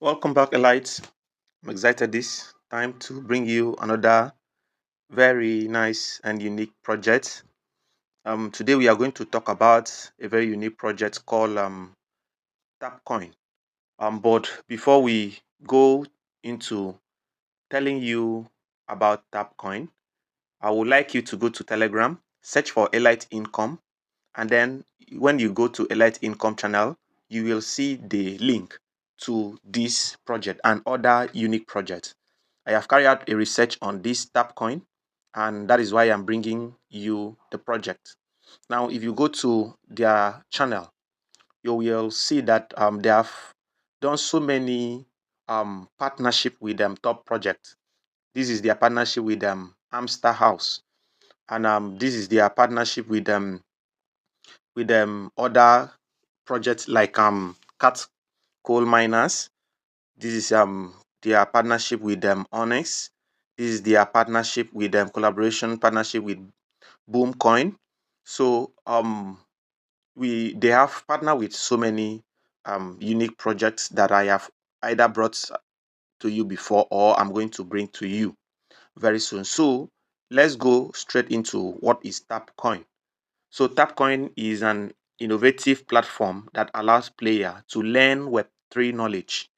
Welcome back, Elites. I'm excited this time to bring you another very nice and unique project. Today we are going to talk about a very unique project called TapCoin. But before we go into telling you about TapCoin, I would like you to go to Telegram, search for Elite Income, and then when you go to Elite Income channel, you will see the link to this project and other unique projects. I have carried out a research on this TapCoin, and that is why I'm bringing you the project. Now, if you go to their channel, you will see that they have done so many partnership with them top projects. This is their partnership with Amster House, and this is their partnership with other projects like Cat Coal Miners. This is their partnership with Onyx. This is their partnership with collaboration partnership with Boomcoin. So they have partnered with so many unique projects that I have either brought to you before or I'm going to bring to you very soon. So let's go straight into what is TapCoin. So TapCoin is an innovative platform that allows players to learn Web3 knowledge.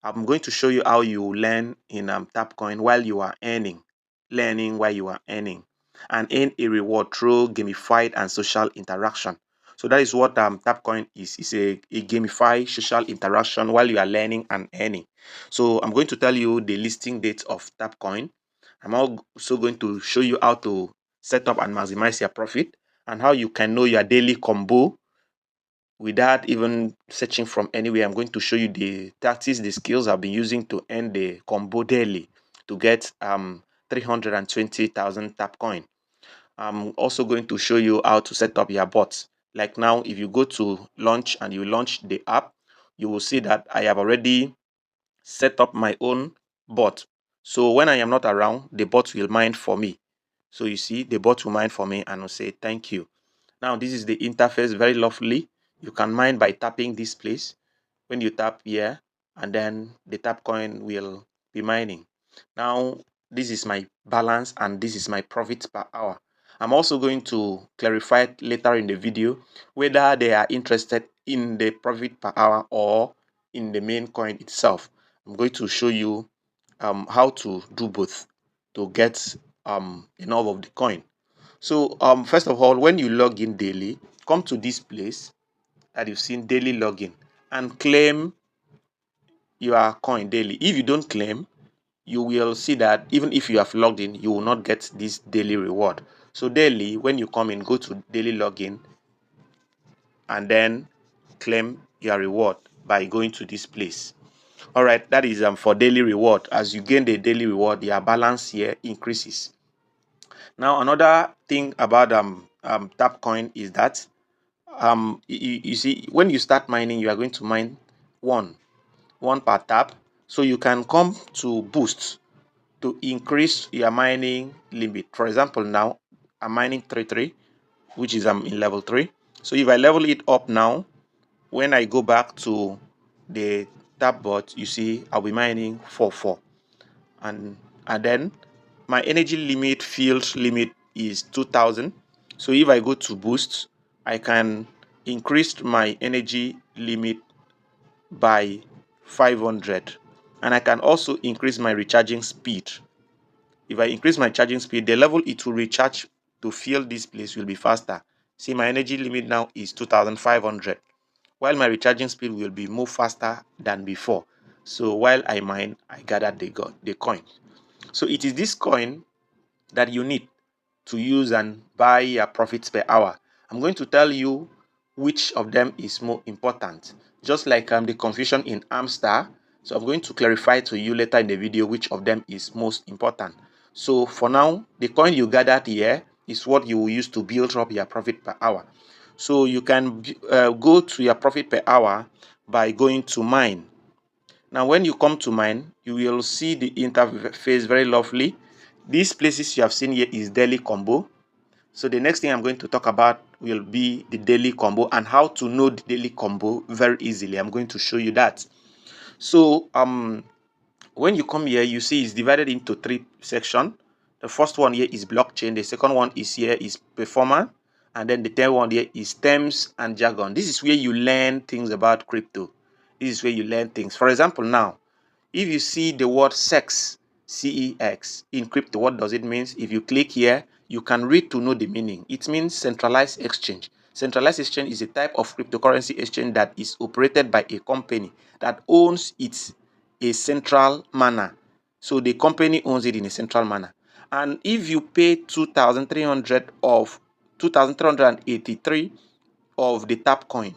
I'm going to show you how you learn in TapCoin while you are learning while you are earning, and earn a reward through gamified and social interaction. So that is what TapCoin is. It's a gamified social interaction while you are learning and earning. So I'm going to tell you the listing date of TapCoin. I'm also going to show you how to set up and maximize your profit, and how you can know your daily combo without even searching from anywhere. I'm going to show you the tactics, the skills I've been using to earn the combo daily to get 320,000 TapCoin. I'm also going to show you how to set up your bots. Like now, if you go to launch and you launch the app, you will see that I have already set up my own bot. So when I am not around, the bot will mine for me. So you see, the bot will mine for me and will say thank you. Now, this is the interface, very lovely. You can mine by tapping this place. When you tap here, and then the tap coin will be mining. Now, this is my balance and this is my profit per hour. I'm also going to clarify later in the video whether they are interested in the profit per hour or in the main coin itself. I'm going to show you how to do both to get enough of the coin. So first of all, when you log in daily, come to this place that you've seen daily login and claim your coin daily. If you don't claim, you will see that even if you have logged in, you will not get this daily reward. So daily, when you come in, go to daily login and then claim your reward by going to this place. All right, that is for daily reward. As you gain the daily reward, your balance here increases. Now, another thing about Tapcoin is that you see, when you start mining, you are going to mine one per tap. So you can come to boost to increase your mining limit. For example, now I'm mining 3, which is in level 3. So if I level it up now, when I go back to the tap bot, you see I'll be mining 4, and then my energy limit field limit is 2000. So if I go to boost, I can increase my energy limit by 500, and I can also increase my recharging speed. If I increase my charging speed, the level it will recharge to fill this place will be faster. See, my energy limit now is 2500, while my recharging speed will be more faster than before. So while I mine, I gather the coin. So it is this coin that you need to use and buy your profits per hour. I'm going to tell you which of them is more important, just like the confusion in Amstar. So I'm going to clarify to you later in the video which of them is most important. So for now, the coin you gathered here is what you will use to build up your profit per hour. So you can go to your profit per hour by going to mine. Now, when you come to mine, you will see the interface very lovely. These places you have seen here is daily combo. So the next thing I'm going to talk about will be the daily combo and how to know the daily combo very easily. I'm going to show you that. So when you come here, you see it's divided into 3 sections. The first one here is blockchain, the second one is here is performance, and then the third one here is terms and jargon. This is where you learn things about crypto. This is where you learn things. For example, now, if you see the word sex, CEX, in crypto, what does it mean? If you click here, you can read to know the meaning. It means centralized exchange. Centralized exchange is a type of cryptocurrency exchange that is operated by a company that owns it a central manner. So the company owns it in a central manner. And if you pay 2,300 of 2,383 of the TapCoin,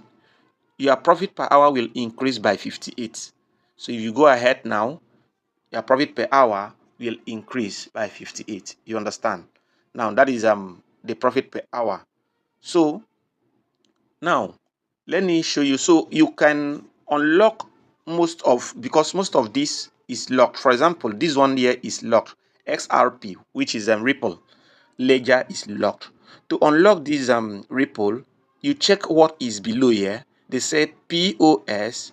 your profit per hour will increase by 58. So if you go ahead now, your profit per hour will increase by 58. You understand? Now that is the profit per hour. So now let me show you. So you can unlock because most of this is locked. For example, this one here is locked. XRP, which is Ripple ledger, is locked. To unlock this Ripple, you check what is below here. They said POS,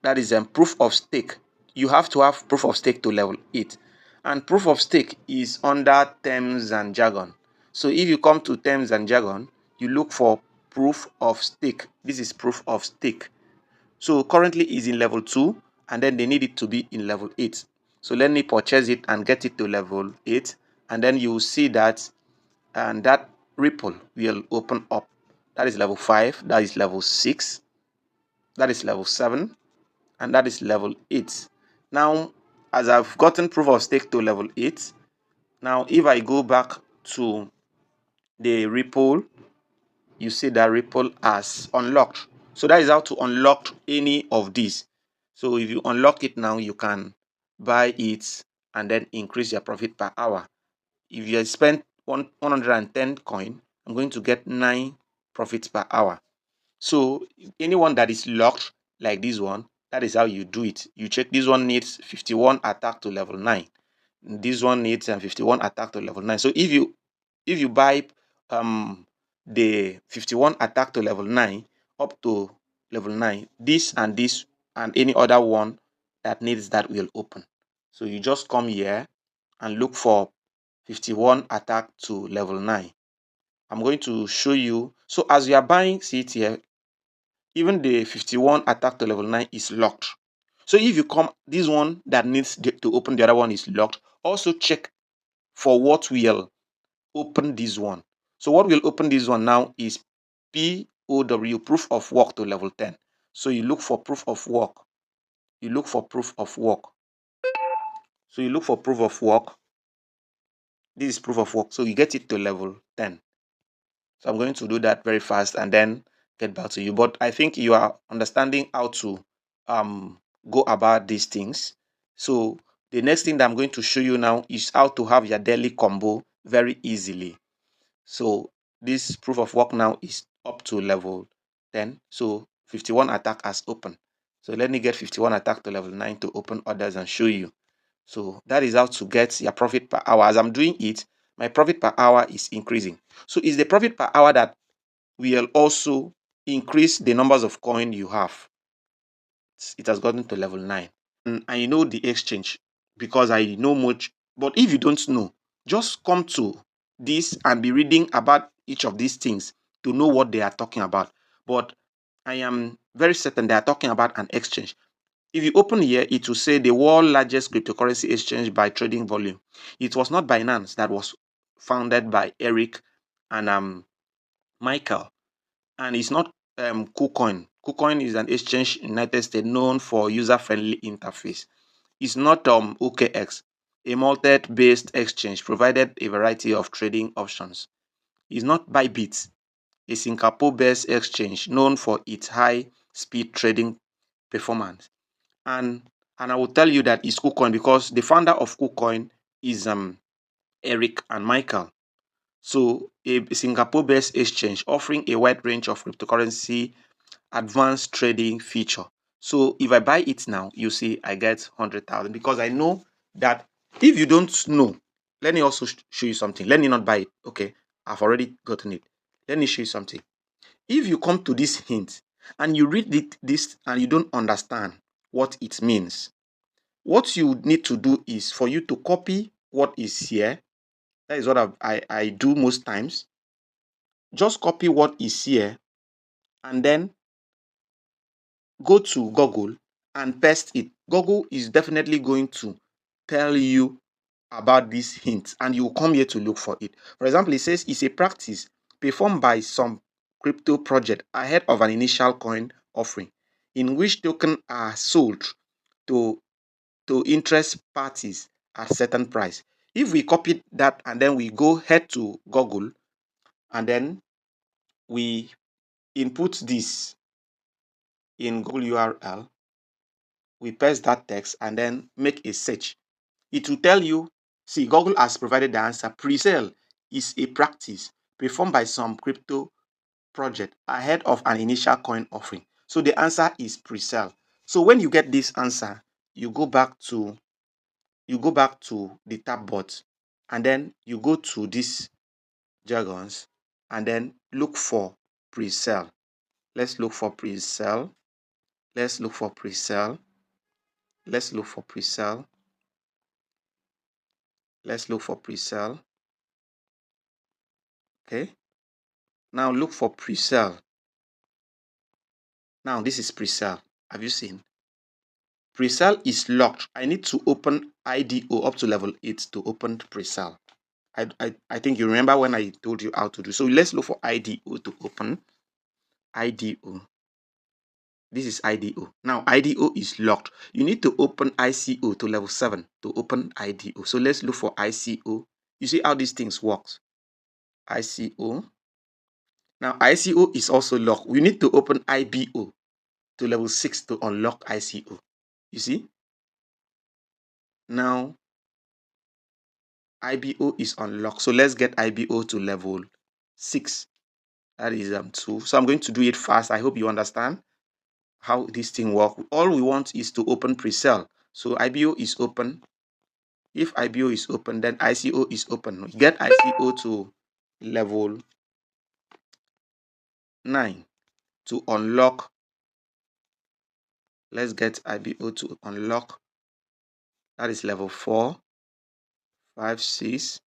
that is proof of stake. You have to have proof of stake to level 8, and proof of stake is under terms and jargon. So if you come to terms and jargon, you look for proof of stake. This is proof of stake. So currently is in level 2, and then they need it to be in level 8. So let me purchase it and get it to level 8, and then you will see that, and that Ripple will open up. That is level 5, that is level 6, that is level 7, and that is level 8. Now, as I've gotten proof of stake to level 8, now if I go back to the Ripple, you see that Ripple has unlocked. So that is how to unlock any of these. So if you unlock it now, you can buy it and then increase your profit per hour. If you spend 110 coin, I'm going to get 9 profits per hour. So anyone that is locked like this one, that is how you do it. You check this one needs 51 attack to level 9. This one needs 51 attack to level 9. So if you buy the 51 attack to level 9 up to level 9, this and any other one that needs that will open. So you just come here and look for 51 attack to level 9. I'm going to show you. So as you are buying, see it here, even the 51 attack to level 9 is locked. So if you come, this one that needs to open the other one is locked. Also check for what will open this one. So what will open this one now is POW, proof of work, to level 10. So you look for proof of work. You look for proof of work. So you look for proof of work. This is proof of work. So you get it to level 10. So I'm going to do that very fast and then get back to you. But I think you are understanding how to go about these things. So the next thing that I'm going to show you now is how to have your daily combo very easily. So this proof of work now is up to level 10. So 51 attack has opened. So let me get 51 attack to level 9 to open others and show you. So that is how to get your profit per hour. As I'm doing it, my profit per hour is increasing. So it's the profit per hour that will also increase the numbers of coin you have. It has gotten to level 9. And I know the exchange because I know much. But if you don't know, just come to this and be reading about each of these things to know what they are talking about. But I am very certain they are talking about an exchange. If you open here, it will say the world's largest cryptocurrency exchange by trading volume. It was not Binance that was founded by Eric and Michael, and it's not KuCoin. KuCoin is an exchange in the United States known for user-friendly interface. It's not OKX, a multi-based exchange provided a variety of trading options. It's not Bybit, a Singapore-based exchange known for its high-speed trading performance. And I will tell you that it's KuCoin because the founder of KuCoin is Eric and Michael. So a Singapore-based exchange offering a wide range of cryptocurrency advanced trading feature. So if I buy it now, you see I get 100,000 because I know that if you don't know, let me also show you something. Let me not buy it. Okay, I've already gotten it. Let me show you something. If you come to this hint and you read this and you don't understand, what it means. What you need to do is for you to copy what is here. That is what I do most times. Just copy what is here and then go to Google and paste it. Google is definitely going to tell you about these hints and you will come here to look for it. For example, it says it's a practice performed by some crypto project ahead of an initial coin offering in which tokens are sold to, to interest parties at certain price. If we copy that and then we go head to Google and then we input this in Google URL, we paste that text and then make a search. It will tell you, see, Google has provided the answer. Pre-sale is a practice performed by some crypto project ahead of an initial coin offering. So the answer is pre-sale. So when you get this answer, you go back to the tab bot and then you go to these jargons and then look for pre-sale. Let's look for pre-sale. Let's look for pre-sale. Let's look for pre-sale. Let's look for pre-sale. Okay. Now look for pre-sale. Now this is pre-sale. Have you seen? Pre-sale is locked. I need to open IDO up to level 8 to open pre-sale. I think you remember when I told you how to do. So let's look for IDO to open. IDO. This is IDO. Now IDO is locked. You need to open ICO to level 7 to open IDO. So let's look for ICO. You see how these things works. ICO. Now ICO is also locked. We need to open IBO to level 6 to unlock ICO. You see? Now IBO is unlocked. So let's get IBO to level 6. That is 2. So I'm going to do it fast. I hope you understand how this thing works. All we want is to open pre-sale. So IBO is open. If IBO is open, then ICO is open. Get ICO to level 9 to unlock. Let's get IBO to unlock. That is level 4, 5, 6,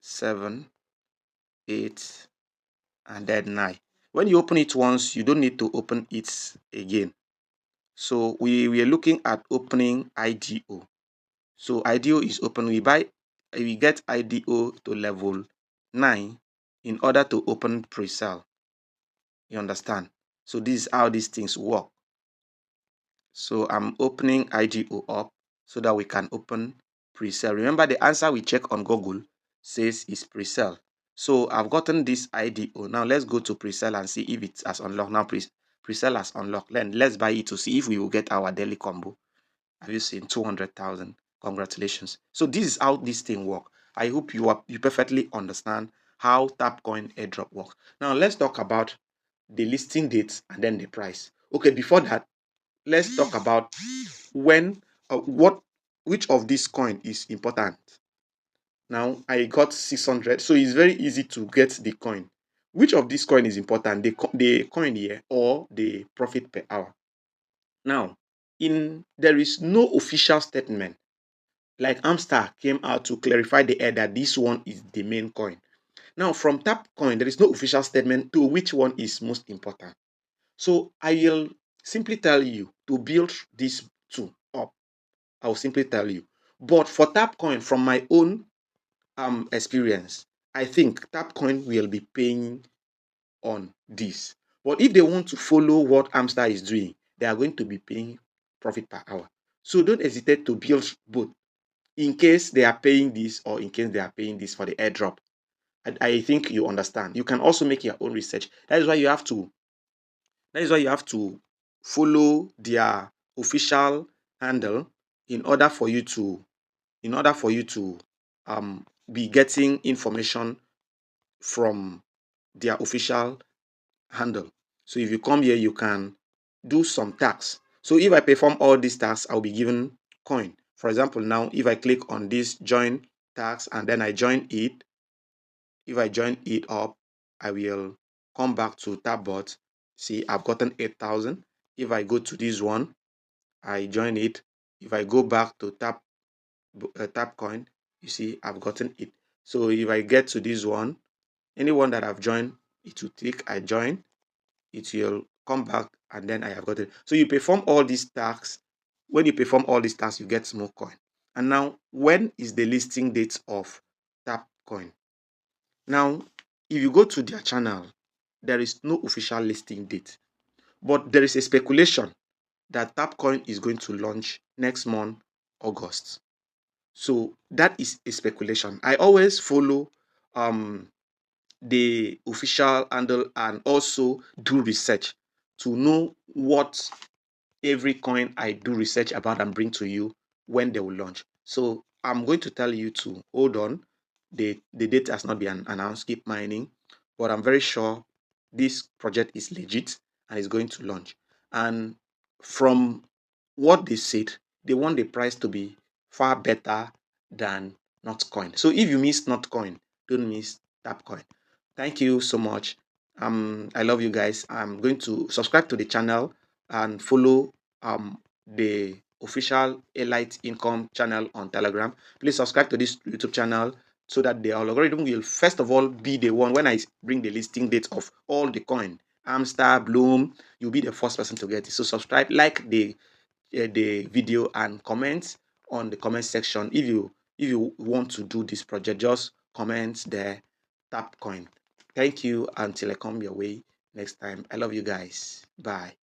7, 8, and then 9. When you open it once, you don't need to open it again. So we are looking at opening IDO. So IDO is open. We get IDO to level 9 in order to open pre-sale. You understand? So this is how these things work. So I'm opening IDO up so that we can open pre-sale. Remember the answer we check on Google says is pre-sale. So I've gotten this IDO. Now let's go to pre-sale and see if it has unlocked. Now pre-sale has unlocked. Then let's buy it to see if we will get our daily combo. Have you seen 200,000? Congratulations. So this is how this thing works. I hope you perfectly understand how TapCoin airdrop works. Now let's talk about the listing dates and then the price. Okay, before that, let's talk about which of this coin is important. Now I got 600, so it's very easy to get the coin. Which of this coin is important, the coin here or the profit per hour? Now, there is no official statement. Like Amstar came out to clarify the air that this one is the main coin. Now, from TapCoin, there is no official statement to which one is most important. So I will simply tell you to build these two up. I will simply tell you. But for TapCoin, from my own experience, I think TapCoin will be paying on this. But if they want to follow what Amstar is doing, they are going to be paying profit per hour. So don't hesitate to build both in case they are paying this or in case they are paying this for the airdrop. I think you understand. You can also make your own research. That is why you have to follow their official handle in order for you to be getting information from their official handle. So if you come here, you can do some tasks. So if I perform all these tasks, I'll be given coin. For example, now if I click on this join task and then I join it, if I join it up, I will come back to TapBot. See, I've gotten 8,000. If I go to this one, I join it. If I go back to TapCoin, you see I've gotten it. So if I get to this one, anyone that I've joined, it will click I join, it will come back, and then I have got it. So you perform all these tasks. When you perform all these tasks, you get small coin. And now, when is the listing date of TapCoin? Now, if you go to their channel, there is no official listing date, but there is a speculation that TapCoin is going to launch next month, August. So that is a speculation. I always follow the official handle and also do research to know what every coin I do research about and bring to you when they will launch. So I'm going to tell you to hold on. The date has not been announced, keep mining, but I'm very sure this project is legit and is going to launch. And from what they said, they want the price to be far better than Notcoin. So if you miss Notcoin, don't miss Tapcoin. Thank you so much. I love you guys. I'm going to subscribe to the channel and follow the official Elite Income channel on Telegram. Please subscribe to this YouTube channel so that the algorithm will first of all be the one when I bring the listing date of all the coin. Hamster, Bloom, you'll be the first person to get it. So subscribe, like the video, and comment on the comment section. If you want to do this project, just comment there, tap coin. Thank you until I come your way next time. I love you guys. Bye.